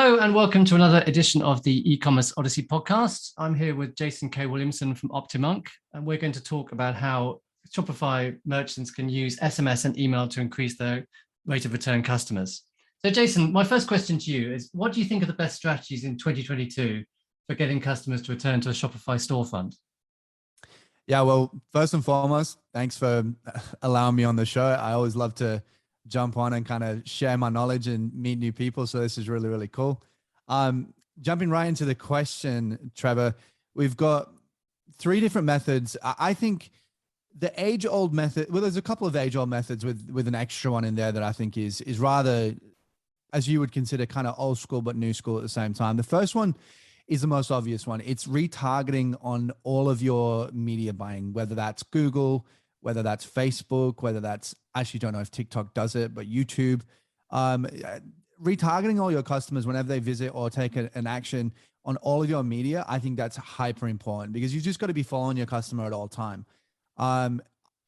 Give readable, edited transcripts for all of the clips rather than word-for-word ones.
Hello and welcome to another edition of the E-commerce Odyssey podcast. I'm here with Jason K. Williamson from Optimonk, and we're going to talk about how Shopify merchants can use SMS and email to increase their rate of return customers. So Jason, my first question to you is, what do you think are the best strategies in 2022 for getting customers to return to a Shopify storefront? Yeah, well, first and foremost, thanks for allowing me on the show. I always love to jump on and kind of share my knowledge and meet new people. So this is really, really cool. Jumping right into the question, Trevor, we've got three different methods. I think the age-old method, well, there's a couple of age-old methods with an extra one in there that I think is rather, as you would consider, kind of old school, but new school at the same time. The first one is the most obvious one. It's retargeting on all of your media buying, whether that's Google, whether that's Facebook, whether that's, actually don't know if TikTok does it, but YouTube. Retargeting all your customers whenever they visit or take an action on all of your media, I think that's hyper important because you just got to be following your customer at all time. I'm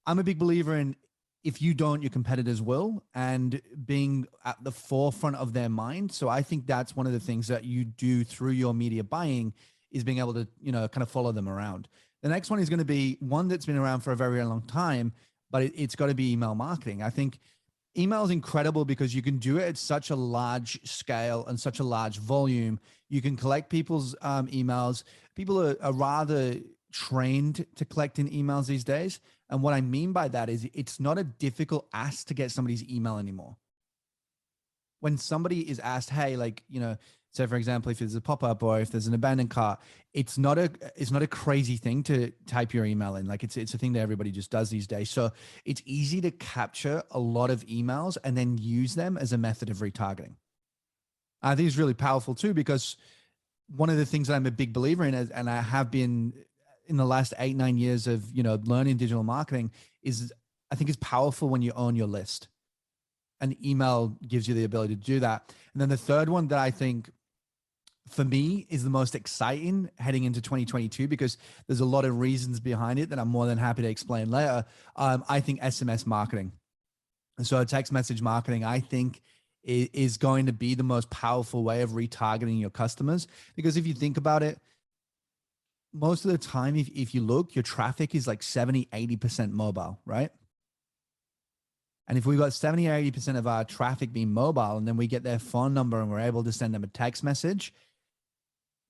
a big believer in, if you don't, your competitors will, and being at the forefront of their mind. So I think that's one of the things that you do through your media buying is being able to, kind of follow them around. The next one is going to be one that's been around for a very, very long time, but it's got to be email marketing. I think email is incredible because you can do it at such a large scale and such a large volume. You can collect people's emails. People are rather trained to collecting emails these days. And what I mean by that is it's not a difficult ask to get somebody's email anymore. When somebody is asked, hey, say for example, if there's a pop-up or if there's an abandoned cart, it's not a crazy thing to type your email in. Like it's a thing that everybody just does these days. So it's easy to capture a lot of emails and then use them as a method of retargeting. I think it's really powerful too, because one of the things that I'm a big believer in, and I have been in the last 8-9 years of, learning digital marketing, is I think it's powerful when you own your list. And email gives you the ability to do that. And then the third one that I think for me is the most exciting heading into 2022, because there's a lot of reasons behind it that I'm more than happy to explain later. I think SMS marketing. So text message marketing, I think is going to be the most powerful way of retargeting your customers. Because if you think about it, most of the time, if you look, your traffic is like 70-80% mobile, right? And if we've got 70 or 80% of our traffic being mobile, and then we get their phone number and we're able to send them a text message,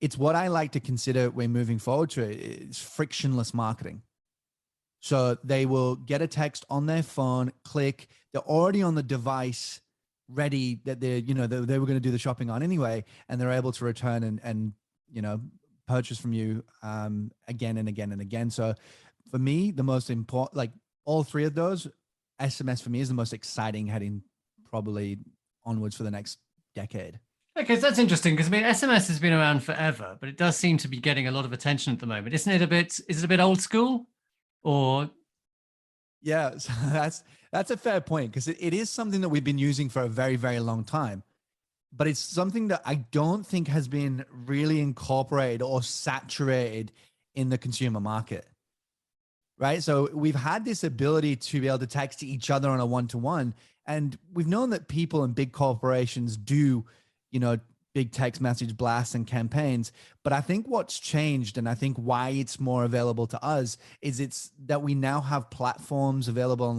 it's what I like to consider when moving forward to it. It's frictionless marketing. So they will get a text on their phone, click, they're already on the device ready that they were going to do the shopping on anyway, and they're able to return and purchase from you again and again and again. So for me, the most important, like all three of those, SMS for me is the most exciting heading probably onwards for the next decade. Okay, so that's interesting because SMS has been around forever, but it does seem to be getting a lot of attention at the moment. Is it a bit old school or? Yeah, so that's a fair point, because it is something that we've been using for a very, very long time, but it's something that I don't think has been really incorporated or saturated in the consumer market. Right. So we've had this ability to be able to text each other on a one-to-one. And we've known that people in big corporations do, big text message blasts and campaigns. But I think what's changed, and I think why it's more available to us, is it's that we now have platforms available on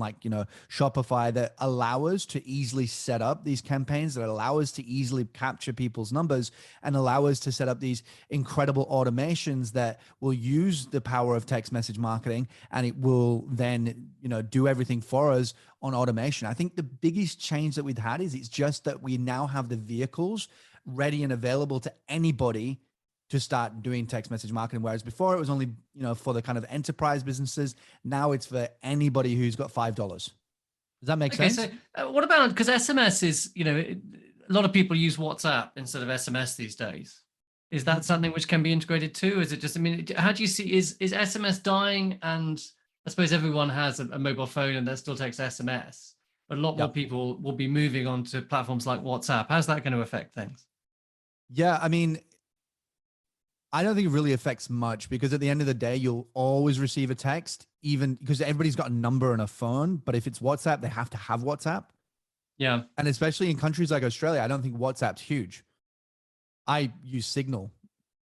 Shopify that allow us to easily set up these campaigns, that allow us to easily capture people's numbers and allow us to set up these incredible automations that will use the power of text message marketing, and it will then, do everything for us on automation. I think the biggest change that we've had is it's just that we now have the vehicles ready and available to anybody to start doing text message marketing. Whereas before it was only, for the kind of enterprise businesses. Now it's for anybody who's got $5. Does that make sense? So what about, because SMS is, a lot of people use WhatsApp instead of SMS these days. Is that something which can be integrated too? Is it just, how do you see, is SMS dying? And I suppose everyone has a mobile phone and that still takes SMS, but a lot more people will be moving on to platforms like WhatsApp. How's that going to affect things? Yeah, I don't think it really affects much, because at the end of the day, you'll always receive a text, even because everybody's got a number and a phone. But if it's WhatsApp, they have to have WhatsApp. Yeah. And especially in countries like Australia, I don't think WhatsApp's huge. I use Signal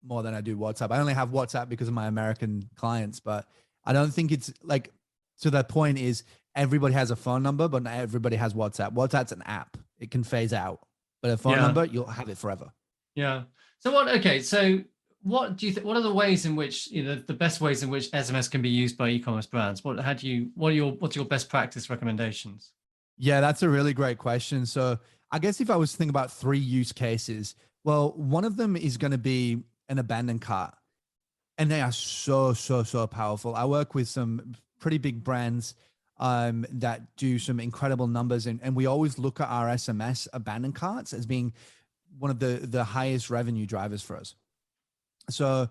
more than I do WhatsApp. I only have WhatsApp because of my American clients, but I don't think it's like, so the point is everybody has a phone number, but not everybody has WhatsApp. WhatsApp's an app. It can phase out, but a phone number, you'll have it forever. Yeah. So what do you think, what are the ways in which, the best ways in which SMS can be used by e-commerce brands? What's your best practice recommendations? Yeah, that's a really great question. So I guess if I was to think about 3 use cases, well, one of them is going to be an abandoned cart. And they are so powerful. I work with some pretty big brands that do some incredible numbers. And we always look at our SMS abandoned carts as being one of the highest revenue drivers for us. So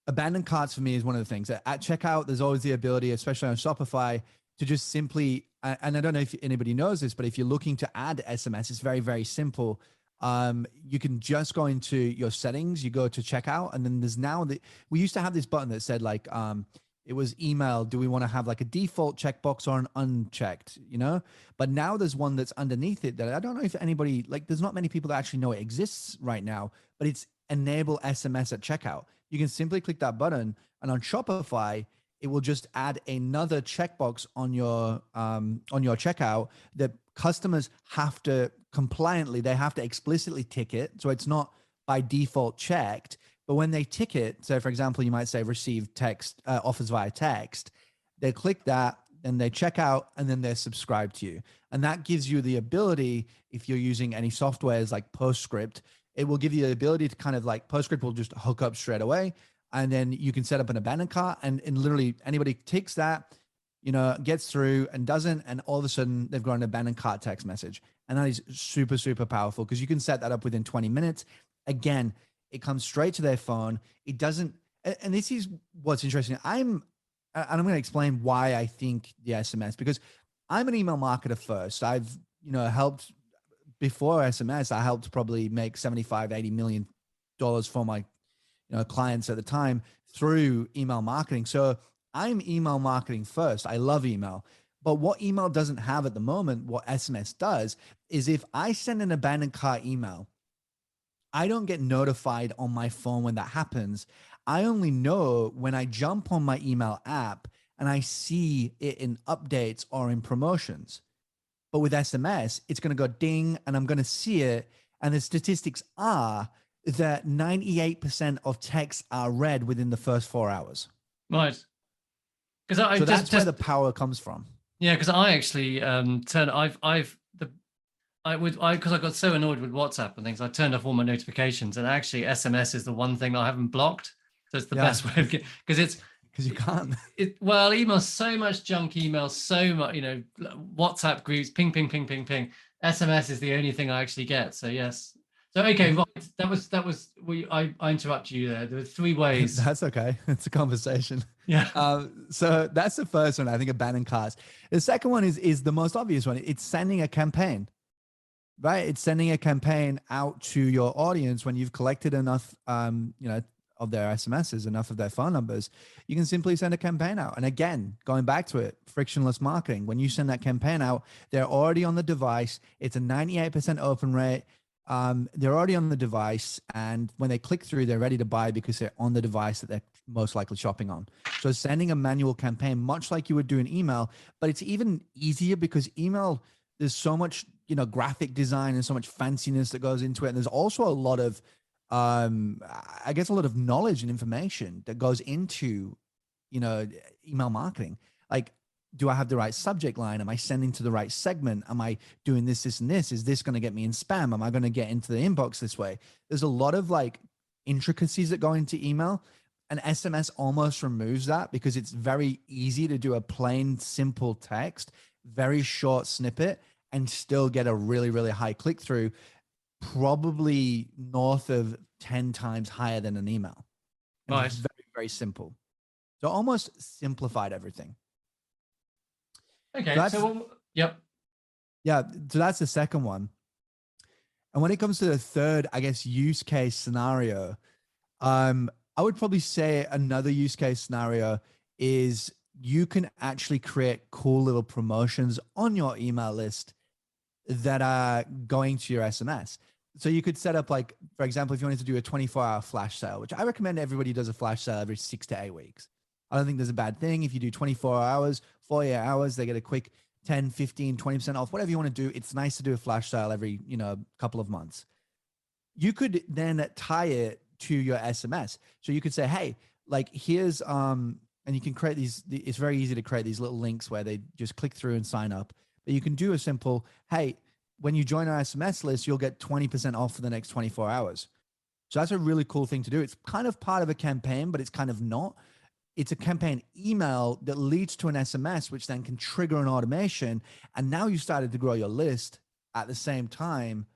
abandoned carts for me is one of the things. At checkout, there's always the ability, especially on Shopify, to just simply, and I don't know if anybody knows this, but if you're looking to add SMS, it's very, very simple. You can just go into your settings, you go to checkout, and then there's now we used to have this button that said like, it was email. Do we want to have like a default checkbox or an unchecked, but now there's one that's underneath it that I don't know if anybody, like there's not many people that actually know it exists right now, but it's enable SMS at checkout. You can simply click that button, and on Shopify, it will just add another checkbox on your checkout that customers have to compliantly, they have to explicitly tick it. So it's not by default checked, but when they tick it, so for example, you might say receive text, offers via text, they click that and they check out and then they're subscribed to you. And that gives you the ability, if you're using any softwares like Postscript, it will give you the ability to kind of like Postscript will just hook up straight away. And then you can set up an abandoned cart and literally anybody ticks that, gets through and doesn't, and all of a sudden they've got an abandoned cart text message. And that is super powerful because you can set that up within 20 minutes. Again, it comes straight to their phone. It doesn't, and this is what's interesting. I'm going to explain why I think the SMS, because I'm an email marketer first. I've, helped before SMS, I helped probably make $75-80 million for my clients at the time through email marketing. So I'm email marketing first. I love email. But what email doesn't have at the moment, what SMS does, is if I send an abandoned cart email, I don't get notified on my phone when that happens. I only know when I jump on my email app and I see it in updates or in promotions. But with SMS, it's going to go ding and I'm going to see it. And the statistics are that 98% of texts are read within the first 4 hours. Right. Because so that's where the power comes from. Yeah, because I actually because I got so annoyed with WhatsApp and things, I turned off all my notifications, and actually SMS is the one thing that I haven't blocked. So it's the best way of getting, because you can't. Well, email, so much junk email, so much, WhatsApp groups, ping. SMS is the only thing I actually get. So yes. So okay, right. I interrupted you there. There were 3 ways. That's okay. It's a conversation. Yeah. So that's the first one. I think abandoned carts. The second one is the most obvious one. It's sending a campaign, right? It's sending a campaign out to your audience when you've collected enough, of their SMSs, enough of their phone numbers. You can simply send a campaign out. And again, going back to it, frictionless marketing. When you send that campaign out, they're already on the device. It's a 98% open rate. They're already on the device, and when they click through, they're ready to buy because they're on the device that they're most likely shopping on. So sending a manual campaign, much like you would do an email, but it's even easier because email, there's so much, graphic design and so much fanciness that goes into it. And there's also a lot of, I guess, a lot of knowledge and information that goes into, email marketing. Like, do I have the right subject line? Am I sending to the right segment? Am I doing this, this, and this? Is this going to get me in spam? Am I going to get into the inbox this way? There's a lot of like intricacies that go into email, and SMS almost removes that because it's very easy to do a plain, simple text, very short snippet, and still get a really, really high click through, probably north of 10 times higher than an email. Right. It's very, very simple. So almost simplified everything. Okay. Yep. Yeah. So that's the second one. And when it comes to the third, I guess, use case scenario, I would probably say another use case scenario is you can actually create cool little promotions on your email list that are going to your SMS. So you could set up, like, for example, if you wanted to do a 24-hour flash sale, which I recommend everybody does a flash sale every 6 to 8 weeks. I don't think there's a bad thing. If you do 24 hours, 48 hours, they get a quick 10, 15, 20% off, whatever you want to do. It's nice to do a flash sale every, couple of months. You could then tie it to your SMS. So you could say, hey, like, here's, and you can create these, it's very easy to create these little links where they just click through and sign up. But you can do a simple, hey, when you join our SMS list, you'll get 20% off for the next 24 hours. So that's a really cool thing to do. It's kind of part of a campaign, but it's kind of not. It's a campaign email that leads to an SMS, which then can trigger an automation. And now you started to grow your list at the same time.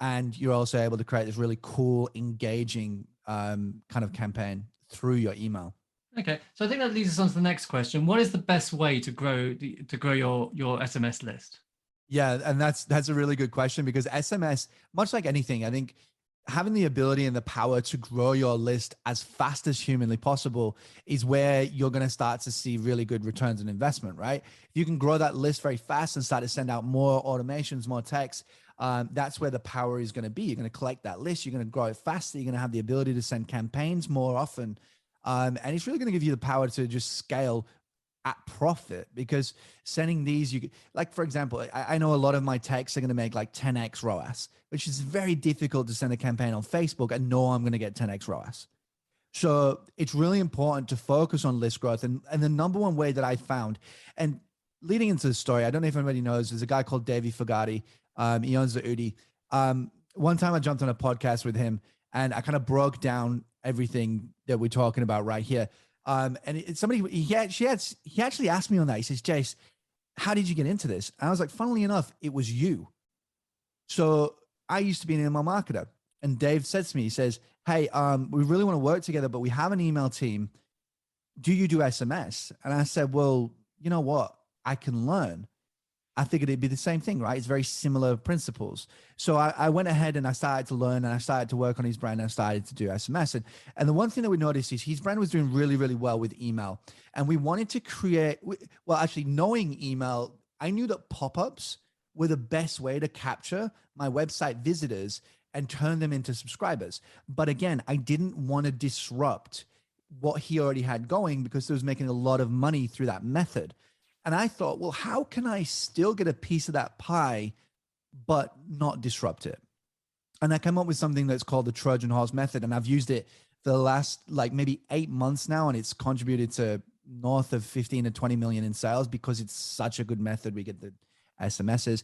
And you're also able to create this really cool, engaging kind of campaign through your email. Okay, so I think that leads us on to the next question. What is the best way to grow your SMS list? Yeah, and that's a really good question, because SMS, much like anything, I think having the ability and the power to grow your list as fast as humanly possible is where you're going to start to see really good returns on investment, right? If you can grow that list very fast and start to send out more automations, more text, that's where the power is going to be. You're going to collect that list. You're going to grow it faster. You're going to have the ability to send campaigns more often. And it's really going to give you the power to just scale at profit, because sending these, you like, for example, I know a lot of my texts are going to make like 10x ROAS, which is very difficult to send a campaign on Facebook and know I'm going to get 10x ROAS. So it's really important to focus on list growth. And the number one way that I found, and leading into the story, I don't know if anybody knows, there's a guy called Davey Fogati. He owns the Udi. One time I jumped on a podcast with him and I kind of broke down everything that we're talking about right here. And it's somebody, he actually asked me on that. He says, Jace, how did you get into this? And I was like, funnily enough, it was you. So I used to be an email marketer, and Dave said to me, he says, hey, we really want to work together, but we have an email team. Do you do SMS? And I said, well, you know what? I can learn. I figured it'd be the same thing, right? It's very similar principles. So I went ahead and I started to learn, and I started to work on his brand, and I started to do SMS. And the one thing that we noticed is his brand was doing really, really well with email. And we wanted to create, well, actually knowing email, I knew that pop-ups were the best way to capture my website visitors and turn them into subscribers. But again, I didn't want to disrupt what he already had going, because he was making a lot of money through that method. And I thought, well, how can I still get a piece of that pie, but not disrupt it? And I came up with something that's called the Trojan Horse method. And I've used it for the last like maybe 8 months now. And it's contributed to north of 15 to 20 million in sales, because it's such a good method. We get the SMSs.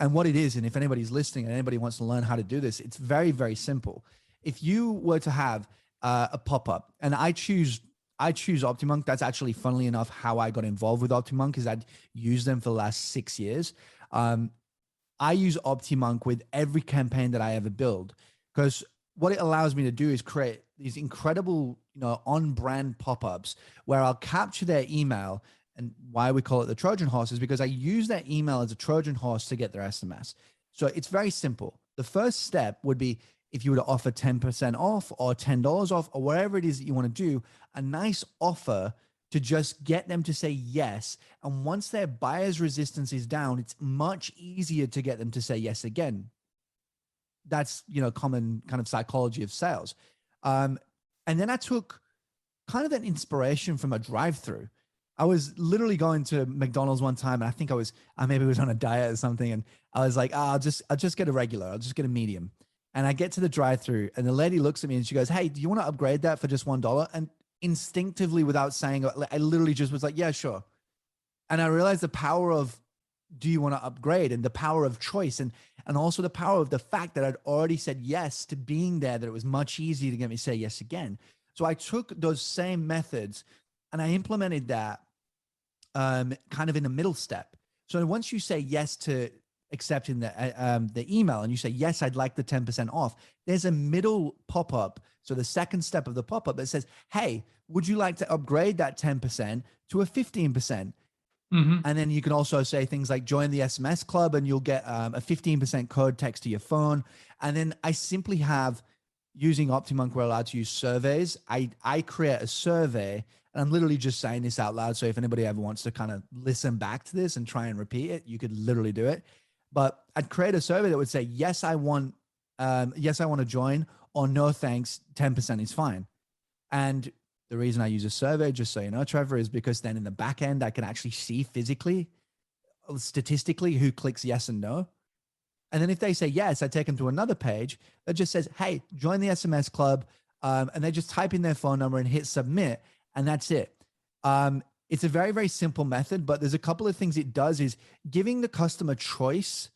And what it is, and if anybody's listening and anybody wants to learn how to do this, it's very, very simple. If you were to have a pop-up, and I choose OptiMonk. That's actually, funnily enough, how I got involved with OptiMonk, is I'd used them for the last 6 years. I use OptiMonk with every campaign that I ever build, because what it allows me to do is create these incredible, on-brand pop-ups where I'll capture their email. And why we call it the Trojan Horse is because I use that email as a Trojan Horse to get their SMS. So it's very simple. The first step would be, if you were to offer 10% off or $10 off or whatever it is that you want to do, a nice offer to just get them to say yes. And once their buyer's resistance is down, it's much easier to get them to say yes again. That's, common kind of psychology of sales. And then I took kind of an inspiration from a drive-through. I was literally going to McDonald's one time, and I think I maybe was on a diet or something. And I was like, I'll just get a regular. I'll just get a medium. And I get to the drive-through, and the lady looks at me and she goes, hey, do you want to upgrade that for just $1? And instinctively, without saying, I literally just was like, yeah, sure. And I realized the power of, do you want to upgrade, and the power of choice, and also the power of the fact that I'd already said yes to being there, that it was much easier to get me to say yes again. So I took those same methods and I implemented that kind of in the middle step. So once you say yes to accepting the email, and you say, yes, I'd like the 10% off, there's a middle pop-up. So the second step of the pop-up that says, hey, would you like to upgrade that 10% to a 15%? Mm-hmm. And then you can also say things like join the SMS club, and you'll get a 15% code text to your phone. And then I simply have, using OptiMonk, we're allowed to use surveys. I create a survey, and I'm literally just saying this out loud. So if anybody ever wants to kind of listen back to this and try and repeat it, you could literally do it. But I'd create a survey that would say, yes, I want yes, I want to join, or no, thanks, 10% is fine. And the reason I use a survey, just so you know, Trevor, is because then in the back end, I can actually see physically, statistically, who clicks yes and no. And then if they say yes, I take them to another page that just says, hey, join the SMS club. And they just type in their phone number and hit submit, and that's it. It's a very, very simple method, but there's a couple of things it does is giving the customer choice.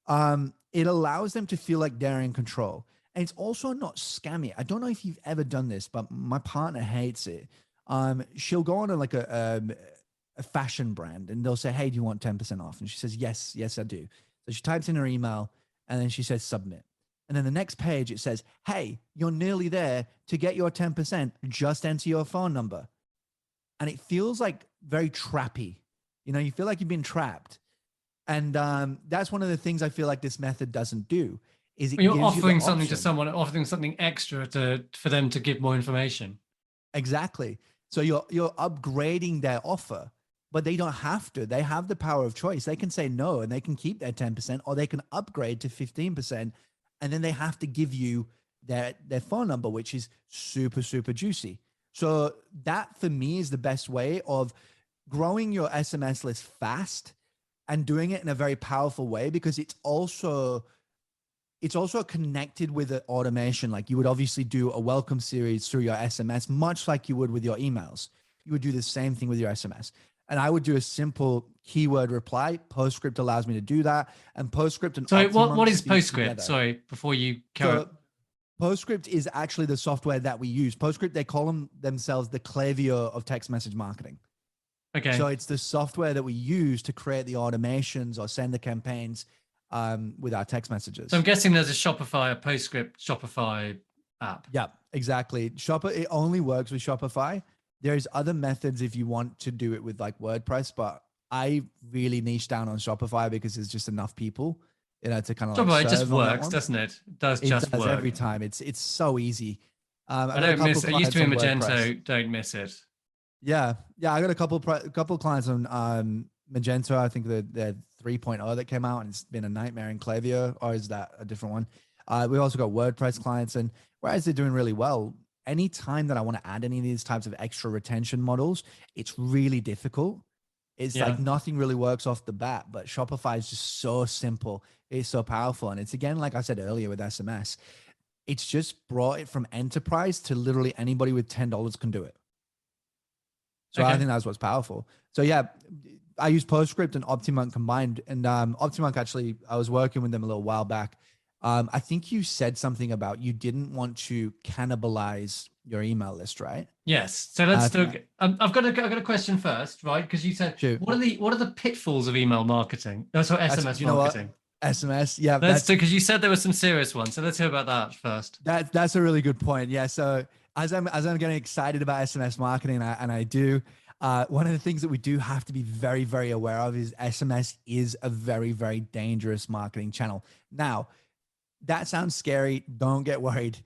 It allows them to feel like they're in control. And it's also not scammy. I don't know if you've ever done this, but my partner hates it. She'll go on to like a fashion brand and they'll say, hey, do you want 10% off? And she says, yes, I do. So she types in her email and then she says submit. And then the next page, it says, hey, you're nearly there. To get your 10%, just enter your phone number. And it feels like very trappy. You know, you feel like you've been trapped. And that's one of the things I feel like this method doesn't do. Is it you're offering something to someone, offering something extra for them to give more information. Exactly. So you're upgrading their offer, but they don't have to. They have the power of choice. They can say no and they can keep their 10%, or they can upgrade to 15%. And then they have to give you their phone number, which is super, super juicy. So that for me is the best way of growing your SMS list fast and doing it in a very powerful way, because it's also connected with the automation. Like you would obviously do a welcome series through your SMS, much like you would with your emails. You would do the same thing with your SMS. And I would do a simple keyword reply. PostScript allows me to do that. And PostScript and Sorry, what is PostScript? Sorry, before you carry on. PostScript is actually the software that we use. PostScript, they call themselves the Klaviyo of text message marketing. Okay. So it's the software that we use to create the automations or send the campaigns with our text messages. So I'm guessing there's a Shopify, a PostScript Shopify app. Yeah, exactly. It only works with Shopify. There's other methods if you want to do it with like WordPress, but I really niche down on Shopify because there's just enough people, you know, to kind of like Shopify just works, doesn't it? It does work every time. It's so easy. I don't miss it. It used to be Magento. Don't miss it. Yeah. I got a couple clients on Magento. I think they're 3.0 that came out, and it's been a nightmare in Klaviyo. Or is that a different one? We also got WordPress clients, and whereas they're doing really well, anytime that I want to add any of these types of extra retention models, it's really difficult. It's like nothing really works off the bat, but Shopify is just so simple. It's so powerful. And it's, again, like I said earlier with SMS, it's just brought it from enterprise to literally anybody with $10 can do it. So I think that's what's powerful. So yeah, I use PostScript and Optimonk combined. And Optimonk, actually, I was working with them a little while back. I think you said something about you didn't want to cannibalize your email list, right? Yes. So let's do. I've got a question first, right? Because you said, what are the pitfalls of email marketing? No, sorry, SMS marketing. SMS, yeah. Let's do, because you said there were some serious ones. So let's hear about that first. That's a really good point. Yeah. So as I'm getting excited about SMS marketing, and I do, one of the things that we do have to be very, very aware of is SMS is a very, very dangerous marketing channel. Now, that sounds scary. Don't get worried.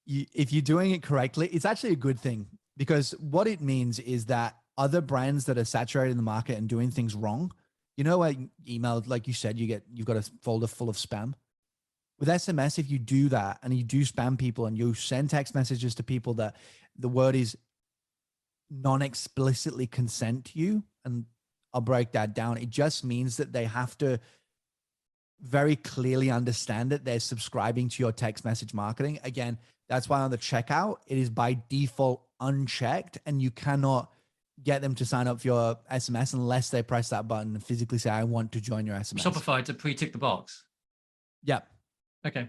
If you're doing it correctly, it's actually a good thing, because what it means is that other brands that are saturated in the market and doing things wrong, you know, like email, like you said, you've got a folder full of spam. With SMS, if you do that and you do spam people and you send text messages to people that the word is non-explicitly consent to you, and I'll break that down. It just means that they have to very clearly understand that they're subscribing to your text message marketing. Again, that's why on the checkout, it is by default unchecked, and you cannot get them to sign up for your SMS unless they press that button and physically say, I want to join your SMS. Shopify to pre-tick the box. Yeah. Okay.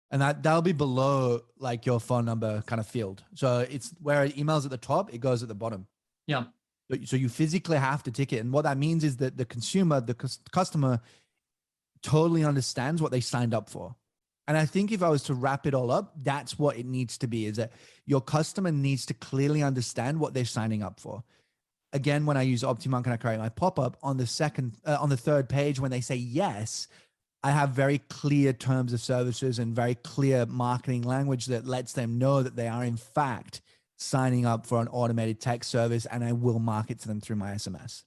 And that'll be below like your phone number kind of field. So it's where email's at the top, it goes at the bottom. Yeah. So you physically have to tick it. And what that means is that the consumer, the customer totally understands what they signed up for. And I think if I was to wrap it all up, that's what it needs to be, is that your customer needs to clearly understand what they're signing up for. Again, when I use Optimonk and I create my pop-up on the third page, when they say yes, I have very clear terms of services and very clear marketing language that lets them know that they are in fact signing up for an automated text service, and I will market to them through my SMS.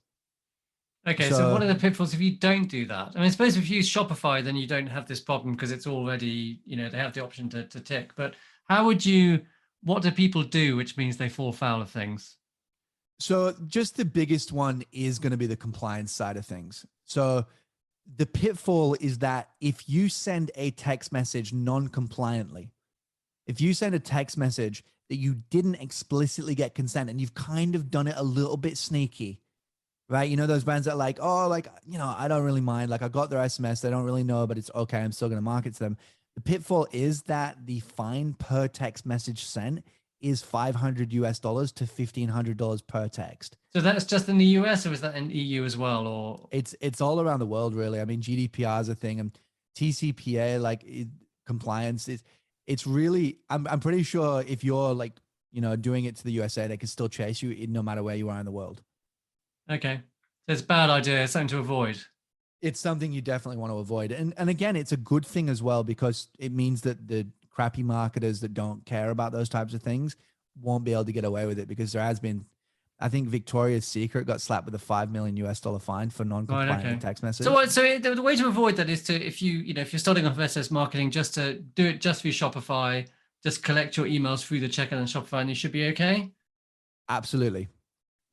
Okay, so So what are the pitfalls if you don't do that? I mean, I suppose if you use Shopify, then you don't have this problem because it's already, they have the option to tick. But what do people do, which means they fall foul of things? So just the biggest one is going to be the compliance side of things. So the pitfall is that if you send a text message non-compliantly, if you send a text message that you didn't explicitly get consent and you've kind of done it a little bit sneaky, right? You know, those brands that are like, oh, like, I don't really mind. Like I got their SMS. They don't really know, but it's okay. I'm still going to market to them. The pitfall is that the fine per text message sent is $500 US to $1,500 per text. So that's just in the US, or is that in EU as well? Or It's all around the world, really. I mean, GDPR is a thing, and TCPA compliance is. It's really. I'm pretty sure if you're like doing it to the USA, they can still chase you no matter where you are in the world. okay, so it's a bad idea. It's something to avoid. It's something you definitely want to avoid, and again, it's a good thing as well because it means that the crappy marketers that don't care about those types of things won't be able to get away with it because there has been. I think Victoria's Secret got slapped with a $5 million US fine for non-compliant Right. Okay. text message. So the way to avoid that is to, if you're starting off SMS marketing, just to do it just through Shopify, just collect your emails through the checkout on Shopify, and you should be okay. Absolutely.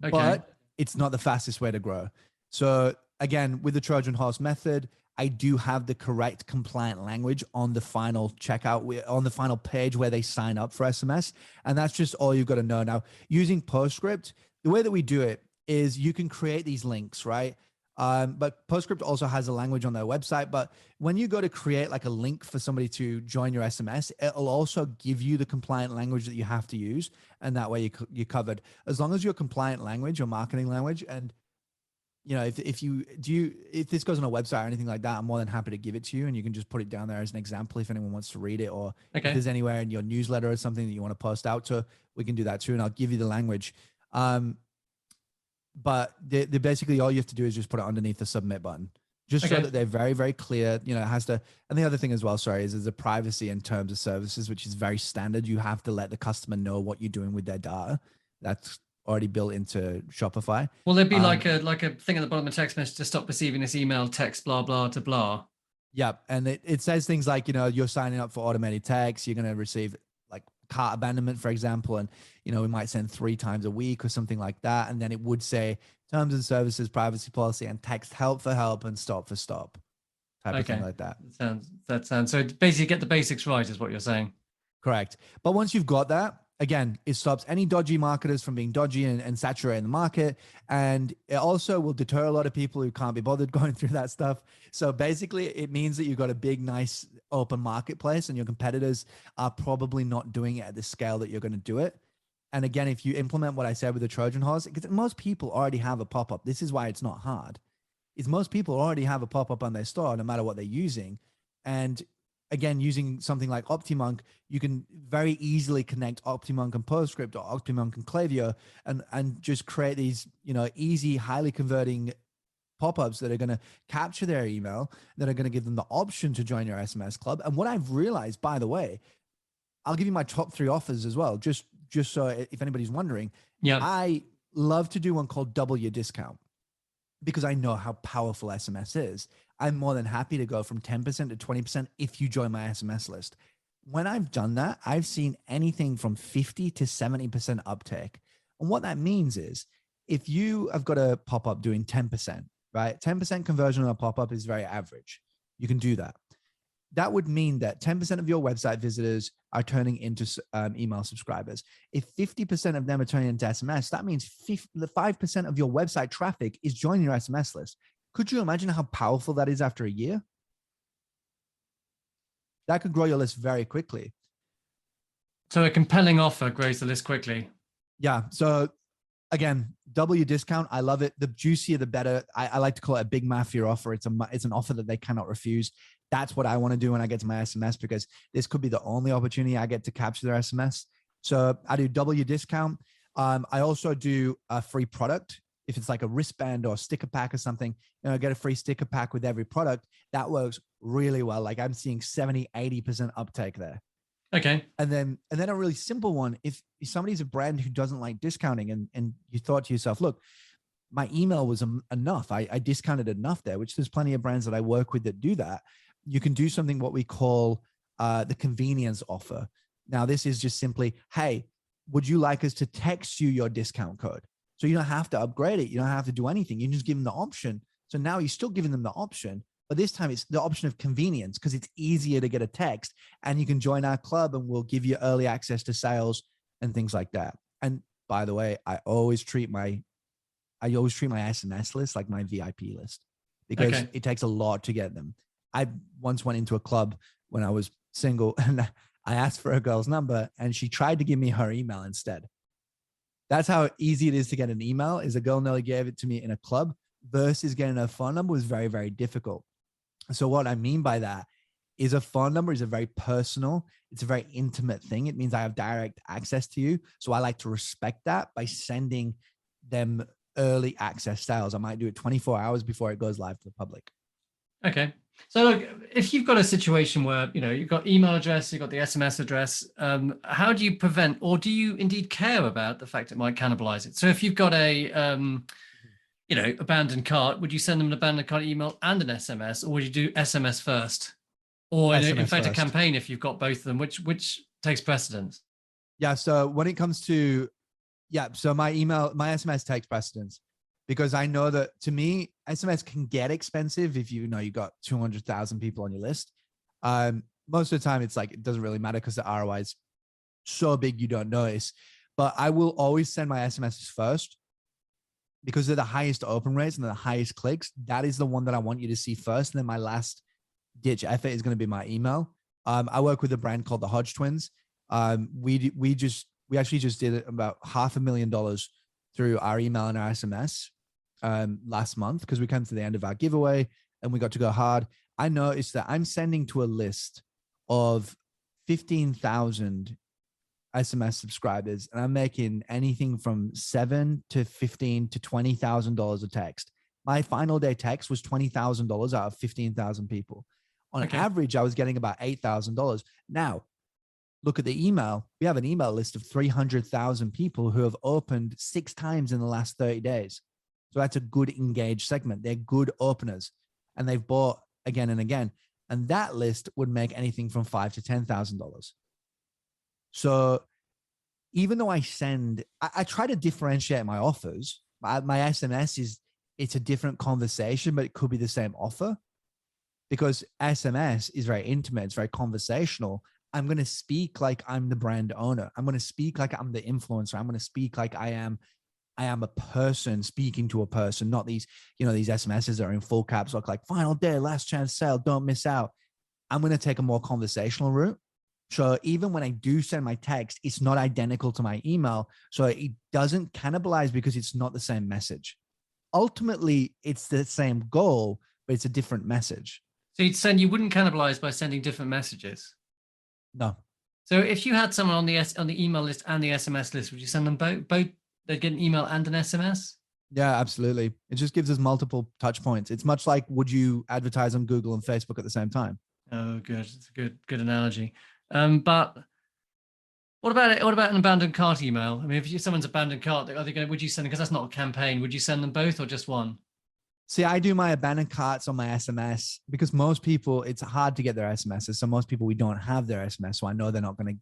Okay. But it's not the fastest way to grow. So again, with the Trojan Horse method, I do have the correct compliant language on the final checkout, on the final page where they sign up for SMS. And that's just all you've got to know. Now, using PostScript, the way that we do it is you can create these links, right? But PostScript also has a language on their website. But when you go to create like a link for somebody to join your SMS, it'll also give you the compliant language that you have to use. And that way you're covered. As long as your compliant language, your marketing language, and if this goes on a website or anything like that, I'm more than happy to give it to you, and you can just put it down there as an example if anyone wants to read it, or if there's anywhere in your newsletter or something that you want to post out to, we can do that too, and I'll give you the language. But they basically all you have to do is just put it underneath the submit button, just so that they're very, very clear. It has to. And the other thing as well, sorry, is there's a privacy and terms of services, which is very standard. You have to let the customer know what you're doing with their data. That's already built into Shopify. Will there be like a thing at the bottom of the text message to stop receiving this email text blah blah to blah? Yep. And it says things like, you're signing up for automated text, you're going to receive like cart abandonment, for example, and we might send 3 times a week or something like that. And then it would say terms and services, privacy policy, and text help for help and stop for stop type of thing like that. That sounds so basically get the basics right is what you're saying. Correct. But once you've got that, again, it stops any dodgy marketers from being dodgy and saturating the market. And it also will deter a lot of people who can't be bothered going through that stuff. So basically, it means that you've got a big, nice open marketplace and your competitors are probably not doing it at the scale that you're going to do it. And again, if you implement what I said with the Trojan Horse, because most people already have a pop-up. This is why it's not hard. Is most people already have a pop-up on their store, no matter what they're using. And again, using something like Optimonk, you can very easily connect Optimonk and PostScript or Optimonk and Klaviyo and just create these, easy, highly converting pop-ups that are going to capture their email, that are going to give them the option to join your SMS club. And what I've realized, by the way, I'll give you my top 3 offers as well, just so if anybody's wondering. Yeah. I love to do one called Double Your Discount because I know how powerful SMS is. I'm more than happy to go from 10% to 20% if you join my SMS list. When I've done that, I've seen anything from 50 to 70% uptake. And what that means is if you have got a pop-up doing 10%, right? 10% conversion on a pop-up is very average. You can do that. That would mean that 10% of your website visitors are turning into email subscribers. If 50% of them are turning into SMS, that means 5% of your website traffic is joining your SMS list. Could you imagine how powerful that is after a year? That could grow your list very quickly. So a compelling offer grows the list quickly. Yeah. So again, double your discount. I love it. The juicier, the better. I like to call it a big mafia offer. It's an offer that they cannot refuse. That's what I want to do when I get to my SMS, because this could be the only opportunity I get to capture their SMS. So I do double your discount. I also do a free product. If it's like a wristband or a sticker pack or something, get a free sticker pack with every product. That works really well. Like I'm seeing 70, 80% uptake there. Okay. And then a really simple one. If somebody's a brand who doesn't like discounting and you thought to yourself, look, my email was enough. I discounted enough there, which there's plenty of brands that I work with that do that. You can do something what we call the convenience offer. Now, this is just simply, hey, would you like us to text you your discount code? So you don't have to upgrade it. You don't have to do anything. You just give them the option. So now you're still giving them the option, but this time it's the option of convenience because it's easier to get a text and you can join our club and we'll give you early access to sales and things like that. And by the way, I always treat my SMS list like my VIP list because it takes a lot to get them. I once went into a club when I was single and I asked for a girl's number and she tried to give me her email instead. That's how easy it is to get an email. Is a girl nearly gave it to me in a club versus getting her phone number was very, very difficult. So what I mean by that is a phone number is a very personal, it's a very intimate thing. It means I have direct access to you. So I like to respect that by sending them early access sales. I might do it 24 hours before it goes live to the public. Okay. So look, if you've got a situation where, you've got email address, you've got the SMS address, how do you prevent, or do you indeed care about the fact it might cannibalize it? So if you've got a, abandoned cart, would you send them an abandoned cart email and an SMS, or would you do SMS first? Or in fact, a campaign, if you've got both of them, which takes precedence? Yeah. So when it comes to, so my SMS takes precedence. Because I know that to me, SMS can get expensive if you got 200,000 people on your list. Most of the time, it's like, it doesn't really matter because the ROI is so big you don't notice. But I will always send my SMSs first because they're the highest open rates and the highest clicks. That is the one that I want you to see first. And then my last ditch effort is going to be my email. I work with a brand called the Hodge Twins. We actually just did about $500,000 through our email and our SMS last month because we came to the end of our giveaway and we got to go hard. I noticed that I'm sending to a list of 15,000 SMS subscribers and I'm making anything from $7,000 to $15,000 to $20,000 a text. My final day text was $20,000 out of 15,000 people. On average, I was getting about $8,000. Now, look at the email. We have an email list of 300,000 people who have opened 6 times in the last 30 days. So that's a good engaged segment. They're good openers and they've bought again and again. And that list would make anything from $5,000 to $10,000. So even though I try to differentiate my offers. My SMS it's a different conversation, but it could be the same offer because SMS is very intimate. It's very conversational. I'm going to speak like I'm the brand owner. I'm going to speak like I'm the influencer. I'm going to speak like I am a person speaking to a person, not these, these SMSs that are in full caps look like final day, last chance sale, don't miss out. I'm going to take a more conversational route. So even when I do send my text, it's not identical to my email. So it doesn't cannibalize because it's not the same message. Ultimately, it's the same goal, but it's a different message. So you wouldn't cannibalize by sending different messages? No. So if you had someone on the email list and the SMS list, would you send them both? They'd get an email and an SMS? Yeah, absolutely. It just gives us multiple touch points. It's much like, would you advertise on Google and Facebook at the same time? Oh, good. It's a good analogy. But what about an abandoned cart email? I mean, if someone's abandoned cart, would you send them, because that's not a campaign, would you send them both or just one? See, I do my abandoned carts on my SMS because most people, it's hard to get their SMSs. So most people, we don't have their SMS. So I know there's not going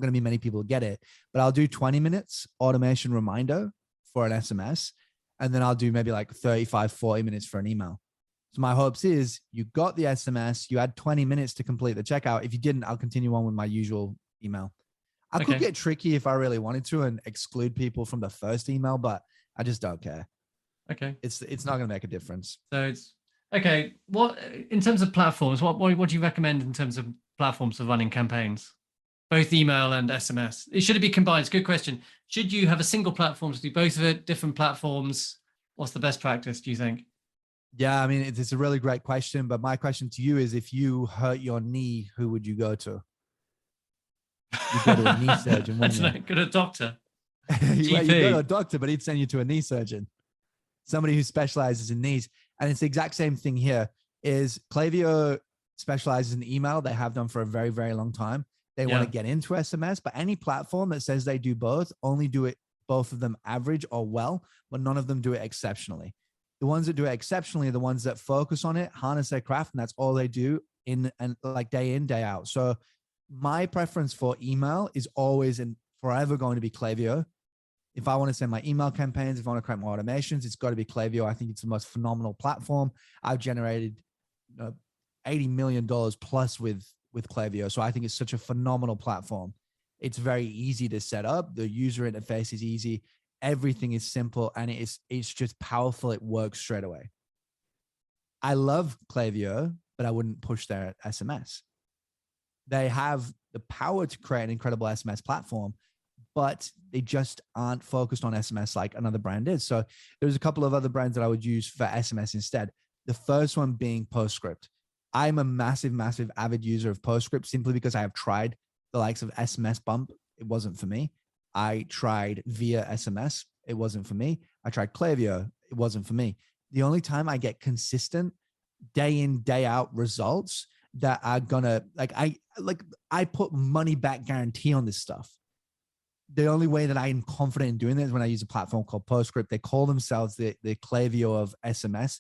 to be many people who get it, but I'll do 20 minutes automation reminder for an SMS. And then I'll do maybe like 35, 40 minutes for an email. So my hopes is you got the SMS, you had 20 minutes to complete the checkout. If you didn't, I'll continue on with my usual email. I could get tricky if I really wanted to and exclude people from the first email, but I just don't care. Okay. It's not going to make a difference. So it's okay. What, in terms of platforms, what do you recommend in terms of platforms for running campaigns? Both email and SMS. Should it be combined? It's a good question. Should you have a single platform to do both of it, different platforms? What's the best practice, do you think? Yeah, I mean, it's a really great question, but my question to you is, if you hurt your knee, who would you go to? You go to a knee surgeon, wouldn't you? Go to a doctor. You go to a doctor, but he'd send you to a knee surgeon. Somebody who specializes in knees. And it's the exact same thing here. Is Klaviyo specializes in email. They have done for a very, very long time. They want to get into SMS, but any platform that says they do both only do it both of them average or well, but none of them do it exceptionally. The ones that do it exceptionally are the ones that focus on it, harness their craft, and that's all they do in day out. So my preference for email is always and forever going to be Klaviyo. If I want to send my email campaigns, if I want to create more automations, it's got to be Klaviyo. I think it's the most phenomenal platform. I've generated $80 million plus with Klaviyo. So I think it's such a phenomenal platform. It's very easy to set up. The user interface is easy. Everything is simple and it's just powerful. It works straight away. I love Klaviyo, but I wouldn't push their SMS. They have the power to create an incredible SMS platform, but they just aren't focused on SMS like another brand is. So there's a couple of other brands that I would use for SMS instead. The first one being Postscript. I'm a massive, massive avid user of Postscript simply because I have tried the likes of SMS Bump. It wasn't for me. I tried via SMS. It wasn't for me. I tried Klaviyo. It wasn't for me. The only time I get consistent day in, day out results that are gonna, I put money back guarantee on this stuff. The only way that I'm confident in doing this is when I use a platform called Postscript. They call themselves the Klaviyo of SMS,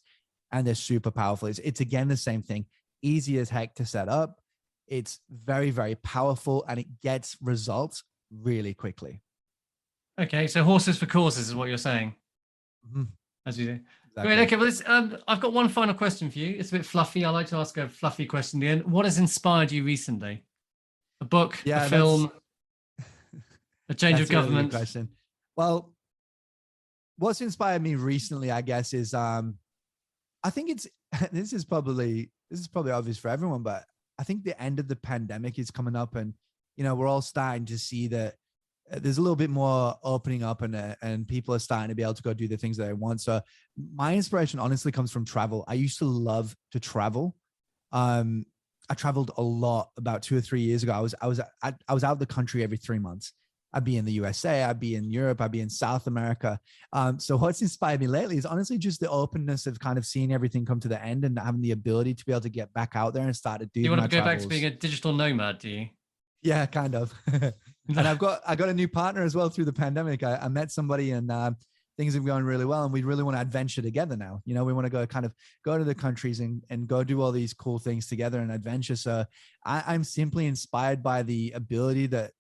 and they're super powerful. It's again the same thing. Easy as heck to set up. It's very, very powerful, and it gets results really quickly. Okay, so horses for courses is what you're saying. Mm-hmm. As you do. Exactly. Great. Okay, well, I've got one final question for you. It's a bit fluffy. I like to ask a fluffy question at the end. What has inspired you recently? A book, a film, a change of government? Really good question. Well, what's inspired me recently, I guess, is I think it's this is probably obvious for everyone, but I think the end of the pandemic is coming up, and we're all starting to see that there's a little bit more opening up, and people are starting to be able to go do the things that they want. So my inspiration honestly comes from travel. I used to love to travel. I traveled a lot about 2 or 3 years ago. I was out of the country every 3 months. I'd be in the USA, I'd be in Europe, I'd be in South America. So what's inspired me lately is honestly just the openness of kind of seeing everything come to the end and having the ability to be able to get back out there and start to do. You want to go back to being a digital nomad, do you? Yeah, kind of. And I got a new partner as well through the pandemic. I met somebody, and things have gone really well, and we really want to adventure together now. We want to go to the countries and go do all these cool things together and adventure. So I'm simply inspired by the ability that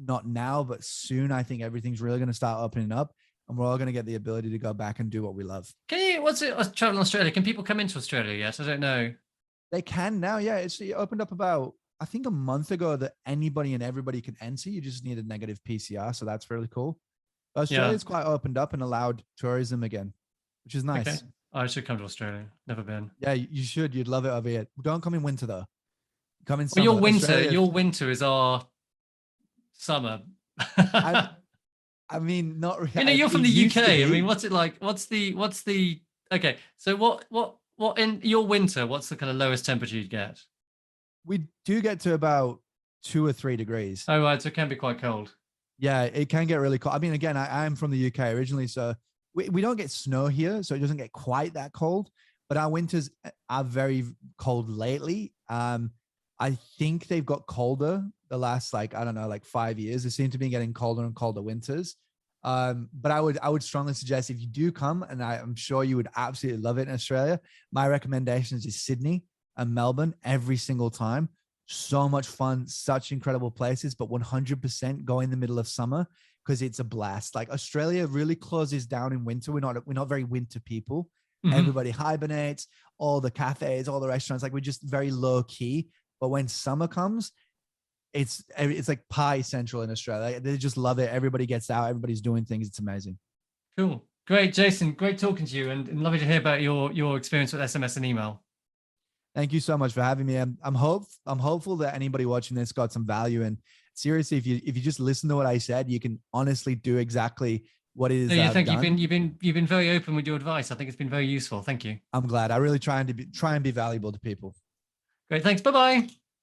not now, but soon, I think everything's really going to start opening up, and we're all going to get the ability to go back and do what we love. What's it, travel in Australia? Can people come into Australia yet? I don't know. They can now. Yeah. It opened up about, I think, a month ago that anybody and everybody can enter. You just need a negative PCR. So that's really cool. Australia's quite opened up and allowed tourism again, which is nice. Okay. I should come to Australia. Never been. Yeah, you should. You'd love it over here. Don't come in winter though. Come in summer. Well, your winter is our summer. I mean, not really. You're from the UK. I mean, what's it like? What's the okay? So what in your winter? What's the kind of lowest temperature you'd get? We do get to about 2 or 3 degrees. Oh, right. So it can be quite cold. Yeah, it can get really cold. I mean, again, I'm from the UK originally, so we don't get snow here, so it doesn't get quite that cold. But our winters are very cold lately. I think they've got colder the last, 5 years. They seem to be getting colder and colder winters. But I would strongly suggest, if you do come, and I'm sure you would absolutely love it in Australia, my recommendations is Sydney and Melbourne every single time. So much fun, such incredible places, but 100% go in the middle of summer because it's a blast. Like, Australia really closes down in winter. We're not very winter people. Mm-hmm. Everybody hibernates, all the cafes, all the restaurants, we're just very low key. But when summer comes, it's like pie central in Australia. They just love it. Everybody gets out. Everybody's doing things. It's amazing. Cool. Great, Jason. Great talking to you, and lovely to hear about your experience with SMS and email. Thank you so much for having me. I'm hopeful that anybody watching this got some value. And seriously, if you just listen to what I said, you can honestly do exactly what it is. Yeah, thank you. You've been very open with your advice. I think it's been very useful. Thank you. I'm glad. I really try and be valuable to people. Great. Thanks. Bye-bye.